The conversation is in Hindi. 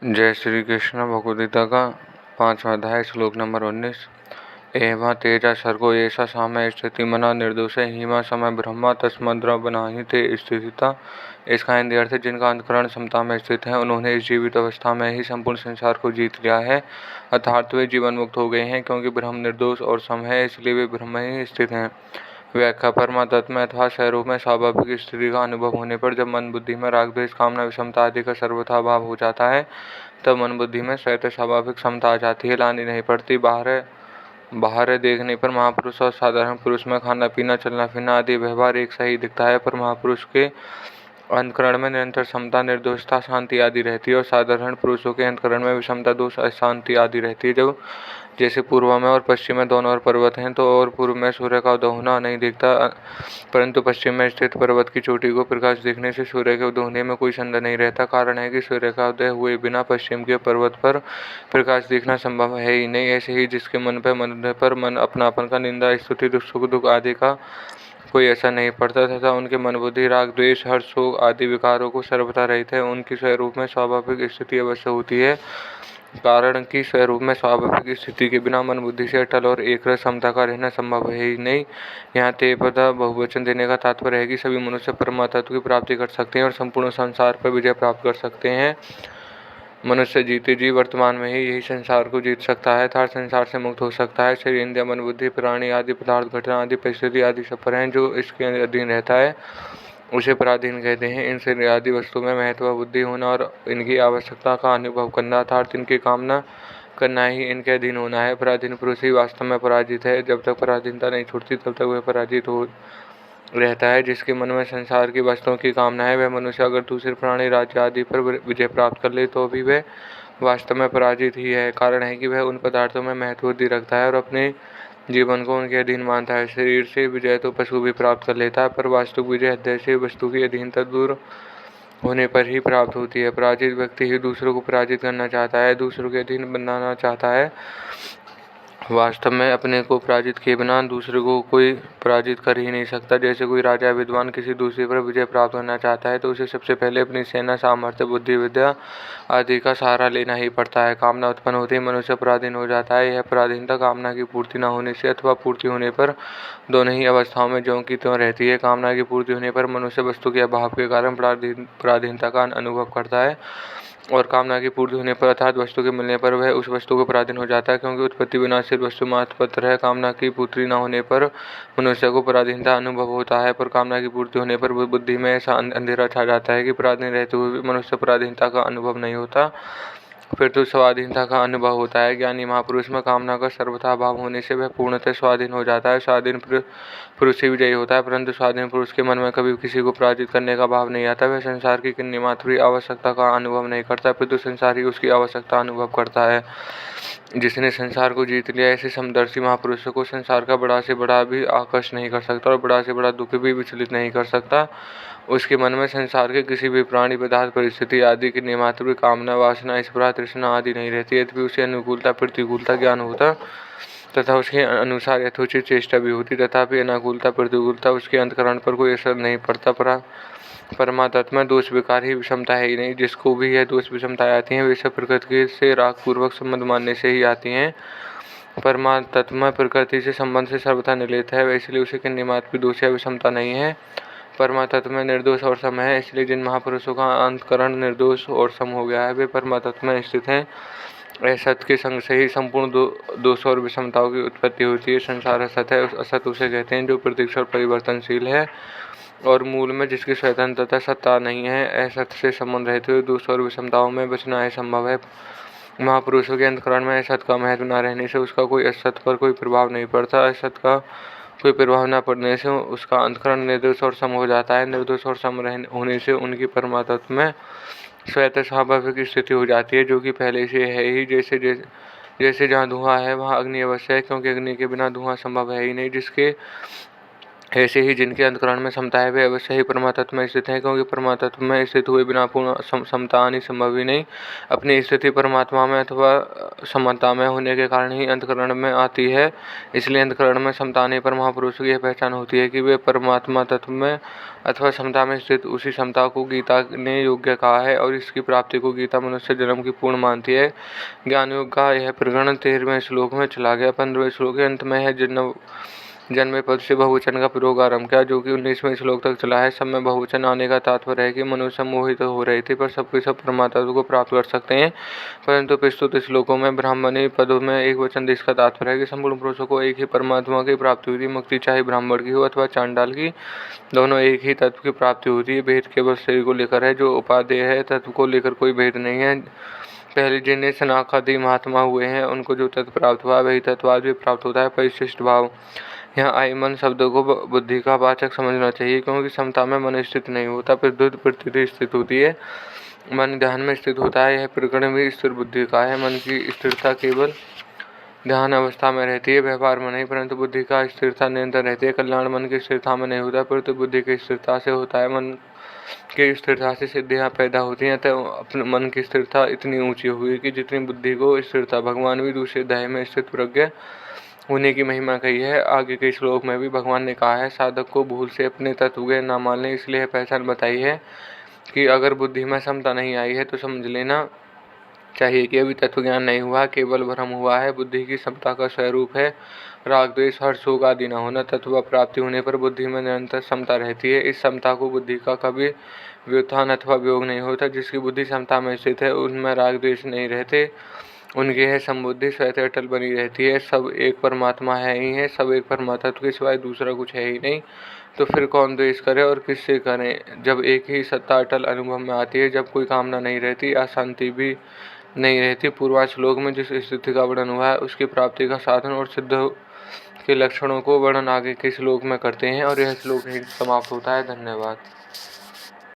जय श्री कृष्ण। भगवद्गीता का 5वां अध्याय श्लोक नंबर 19। एवं तेजा सर्गो ऐसा सामय स्थिति मना निर्दोष हिमा समय ब्रह्मा तस्मद्र बनाही ते स्थितिता। इसका हिंदी अर्थ है, जिनका अंतकरण समता में स्थित है उन्होंने इस जीवित अवस्था में ही संपूर्ण संसार को जीत लिया है, अर्थात वे जीवन मुक्त हो गए हैं, क्योंकि ब्रह्म निर्दोष और सम है, इसलिए वे ब्रह्म ही स्थित हैं। व्याख्या परमात्म में अथवा स्वरूप में स्वाभाविक स्थिति का अनुभव होने पर जब मन बुद्धि में राग द्वेष कामना विषमता आदि का सर्वथा अभाव हो जाता है, तब मन बुद्धि में स्वतः स्वाभाविक समता आ जाती है, लानी नहीं पड़ती। बाहर देखने पर महापुरुष और साधारण पुरुष में खाना पीना चलना फिरना आदि व्यवहार एक सही दिखता है, पर महापुरुष के अंतकरण में निरंतर समता निर्दोषता शांति आदि रहती है और साधारण पुरुषों के अंतकरण में विषमता दोष अशांति आदि रहती है। जब जैसे पूर्व में और पश्चिम में दोनों ओर पर्वत हैं, तो और पूर्व में सूर्य का उदय होना नहीं दिखता, परंतु पश्चिम में स्थित पर्वत की चोटी को प्रकाश दिखने से सूर्य के उदय होने में कोई संदेह नहीं रहता। कारण है कि सूर्य का उदय हुए बिना पश्चिम के पर्वत पर प्रकाश दिखना संभव है ही नहीं। ऐसे ही जिसके मन पर मन अपनापन का निंदा स्तुति सुख दुख आदि का कोई ऐसा नहीं पड़ता तथा उनके मन बुद्धि राग द्वेष हर्ष शोक आदि विकारों को सर्वथा रहित है, उनकी स्वरूप में स्वाभाविक स्थिति अवश्य होती है। कारण की स्वरूप में स्वाभाविक स्थिति के बिना मन बुद्धि से अटल और एक रस समता का रहना संभव है ही नहीं। यहाँ ते पदा बहुवचन देने का तात्पर्य है कि सभी मनुष्य परम तत्व की प्राप्ति कर सकते हैं और संपूर्ण संसार पर विजय प्राप्त कर सकते हैं। मनुष्य जीते जी वर्तमान में ही यही संसार को जीत सकता है, अर्थात संसार से मुक्त हो सकता है। शरीर इंद्रिय मन बुद्धि प्राणी आदि पदार्थ घटना आदि परिस्थिति आदि सब पर हैं, जो इसके अधीन रहता है उसे पराधीन कहते हैं। इन शरीर आदि वस्तु में महत्व बुद्धि होना और इनकी आवश्यकता का अनुभव करना अर्थात इनकी कामना करना ही इनके अधीन होना है। पराधीन पुरुष ही वास्तव में पराजित है। जब तक पराधीनता नहीं छूटती तब तक वह पराजित हो रहता है। जिसके मन में संसार की वस्तुओं की कामना है, वह मनुष्य अगर दूसरे प्राणी राज्य आदि पर विजय प्राप्त कर ले तो भी वह वास्तव में पराजित ही है। कारण है कि वह उन पदार्थों में महत्व बुद्धि रखता है और अपने जीवन को उनके अधीन मानता है। शरीर से विजय तो पशु भी प्राप्त कर लेता है, पर वास्तविक विजय हृदय से वस्तु की अधीनता दूर होने पर ही प्राप्त होती है। पराजित व्यक्ति ही दूसरों को पराजित करना चाहता है, दूसरों के अधीन बनाना चाहता है। वास्तव में अपने को पराजित किए बिना दूसरे को कोई पराजित कर ही नहीं सकता। जैसे कोई राजा विद्वान किसी दूसरे पर विजय प्राप्त करना चाहता है तो उसे सबसे पहले अपनी सेना सामर्थ्य बुद्धि विद्या आदि का सहारा लेना ही पड़ता है। कामना उत्पन्न होते ही मनुष्य पराधीन हो जाता है। यह पराधीनता कामना की पूर्ति न होने से अथवा पूर्ति होने पर दोनों ही अवस्थाओं में ज्यों की त्यों रहती है। कामना की पूर्ति होने पर मनुष्य वस्तु के अभाव के कारण पराधीनता का अनुभव करता है और कामना की पूर्ति होने पर अर्थात वस्तु के मिलने पर वह उस वस्तु को पराधीन हो जाता है, क्योंकि उत्पत्ति विनाशील वस्तु मात्र है। कामना की पूर्ति न होने पर मनुष्य को पराधीनता अनुभव होता है, पर कामना की पूर्ति होने पर बुद्धि में ऐसा अंधेरा छा जाता है कि पराधीन रहते हुए भी मनुष्य पराधीनता का अनुभव नहीं होता, फिर तो स्वाधीनता का अनुभव होता है। ज्ञानी महापुरुष में कामना का सर्वथा अभाव होने से वह पूर्णतः स्वाधीन हो जाता है। स्वाधीन पुरुष ही विजयी होता है, परंतु स्वाधीन पुरुष के मन में कभी किसी को पराजित करने का भाव नहीं आता। वह संसार की किन्नी मात्र आवश्यकता का अनुभव नहीं करता, फिर तो संसार ही उसकी आवश्यकता अनुभव करता है। जिसने संसार को जीत लिया, ऐसे समदर्शी महापुरुषों को संसार का बड़ा से बड़ा भी आकर्ष नहीं कर सकता और बड़ा से बड़ा दुख भी विचलित नहीं कर सकता। उसके मन में संसार के किसी भी प्राणी पदार्थ परिस्थिति आदि की निमात्र भी कामना वासना स्पृहा तृष्णा आदि नहीं रहती। यद्यपि उसे अनुकूलता प्रतिकूलता ज्ञान होता तथा उसके अनुसार यथोचित चेष्टा भी होती, तथापि अनुकूलता प्रतिकूलता उसके अंतकरण पर कोई असर नहीं पड़ता। परमात्मा में दोष विकार ही विषमता है ही नहीं। जिसको भी यह दोष विषमताएं आती हैं वे सब प्रकृति से राग पूर्वक संबंध मानने से ही आती हैं। परमात्मा प्रकृति से संबंध से सर्वथा निर्लिप्त है, इसलिए उसे किन्नी मात्र भी दोष या विषमता नहीं है। परमात्मा में निर्दोष और सम है, इसलिए जिन महापुरुषों का अंतकरण निर्दोष और सम हो गया है वे परमात्मा में स्थित हैं। असत के संग से ही संपूर्ण दोष और विषमताओं की उत्पत्ति होती है। संसार असत है, असत उसे कहते हैं जो प्रतीक्षा और परिवर्तनशील है और मूल में जिसकी स्वतंत्रता सत्ता नहीं है। असत से संबंध रहते हुए दोष और विषमताओं में बचना असंभव है। महापुरुषों के अंतकरण में असत का महत्व न रहने से उसका कोई असत पर कोई प्रभाव नहीं पड़ता। असत का कोई प्रभाव न पड़ने से उसका अंतकरण निर्दोष और सम हो जाता है। निर्दोष और सम होने से उनकी परमात्मा में स्वतः स्वाभाविक स्थिति हो जाती है, जो कि पहले से है ही। जैसे जहाँ धुआं है वहाँ अग्नि अवश्य है, क्योंकि अग्नि के बिना धुआं संभव है ही नहीं। जिसके ऐसे ही जिनके अंतःकरण में समता है वे अवश्य ही परमात्म में स्थित हैं, क्योंकि परमात्म में स्थित हुए बिना पूर्ण समता आनी संभव ही नहीं। अपनी स्थिति परमात्मा में अथवा समता में होने के कारण ही अंतःकरण में आती है। इसलिए अंतःकरण में समता आने पर महापुरुषों की यह पहचान होती है कि वे परमात्मा तत्व में अथवा समता में स्थित। उसी समता को गीता ने योग्य कहा है और इसकी प्राप्ति को गीता मनुष्य जन्म की पूर्ण मानती है। ज्ञान योग का यह प्रकरण 13वें श्लोक में चला गया। 15वें श्लोक के अंत में है जन्मे पद से बहुवचन का प्रयोग आरंभ किया, जो कि 19वें श्लोक तक चला है। सब में बहुवचन आने का तात्पर्य है कि मनुष्य मोहित हो रहे थे, पर सबके सब परमात्मा को प्राप्त कर सकते हैं। परंतु प्रस्तुत श्लोकों में ब्राह्मणी पदों में एक वचन जिसका तात्पर्य है कि संपूर्ण पुरुषों को एक ही परमात्मा की प्राप्ति हुई। मुक्ति चाहे ब्राह्मण की हो अथवा चांडाल की, दोनों एक ही तत्व की प्राप्ति होती है। भेद केवल शरीर को लेकर है, जो उपादेय है, तत्व को लेकर कोई भेद नहीं है। पहले जिन्हें सनाकादि महात्मा हुए हैं, उनको जो तत्व प्राप्त हुआ वही तत्व आज भी प्राप्त होता है। परिशिष्ट भाव। यहाँ आई मन शब्द को बुद्धि का वाचक समझना चाहिए, क्योंकि समता में मन स्थित नहीं होता, प्रद्युत प्रतीति स्थित होती है। मन ध्यान में स्थित होता है। यह प्रकरण भी स्थिर बुद्धि का है। मन की स्थिरता केवल ध्यान अवस्था में रहती है, व्यवहार में नहीं, परंतु बुद्धि का स्थिरता निरंतर रहती है। कल्याण मन की स्थिरता में नहीं होता, परंतु बुद्धि की स्थिरता से होता है। मन की स्थिरता से सिद्धियां पैदा होती हैं। तो अपने मन की स्थिरता इतनी ऊंची हुई कि जितनी बुद्धि को स्थिरता। भगवान भी दूसरे अध्याय में स्थित प्रज्ञ होने की महिमा कही है। आगे के श्लोक में भी भगवान ने कहा है, साधक को भूल से अपने तत्वज्ञ न मान ले। इसलिए पहचान बताई है कि अगर बुद्धि में समता नहीं आई है तो समझ लेना चाहिए कि अभी तत्व ज्ञान नहीं हुआ, केवल भ्रम हुआ है। बुद्धि की समता का स्वरूप है राग द्वेष हर्ष शोक आदि न होना। तत्व प्राप्ति होने पर बुद्धि में निरंतर समता रहती है। इस समता को बुद्धि का कभी व्युत्थान अथवा वियोग नहीं होता। जिसकी बुद्धि समता में स्थित है, उनमें राग द्वेष नहीं रहते, उनकी यह समबुद्धि स्वतः अटल बनी रहती है। सब एक परमात्मा है ही है, सब एक परमात्मा के सिवाय दूसरा कुछ है ही नहीं। तो फिर कौन द्वेष करे और किससे करें, जब एक ही सत्ता अटल अनुभव में आती है, जब कोई कामना नहीं रहती, अशांति भी नहीं रहती। पूर्वा श्लोक में जिस स्थिति का वर्णन हुआ है, उसकी प्राप्ति का साधन और सिद्ध के लक्षणों को वर्णन आगे के श्लोक में करते हैं और यह श्लोक ही समाप्त होता है। धन्यवाद।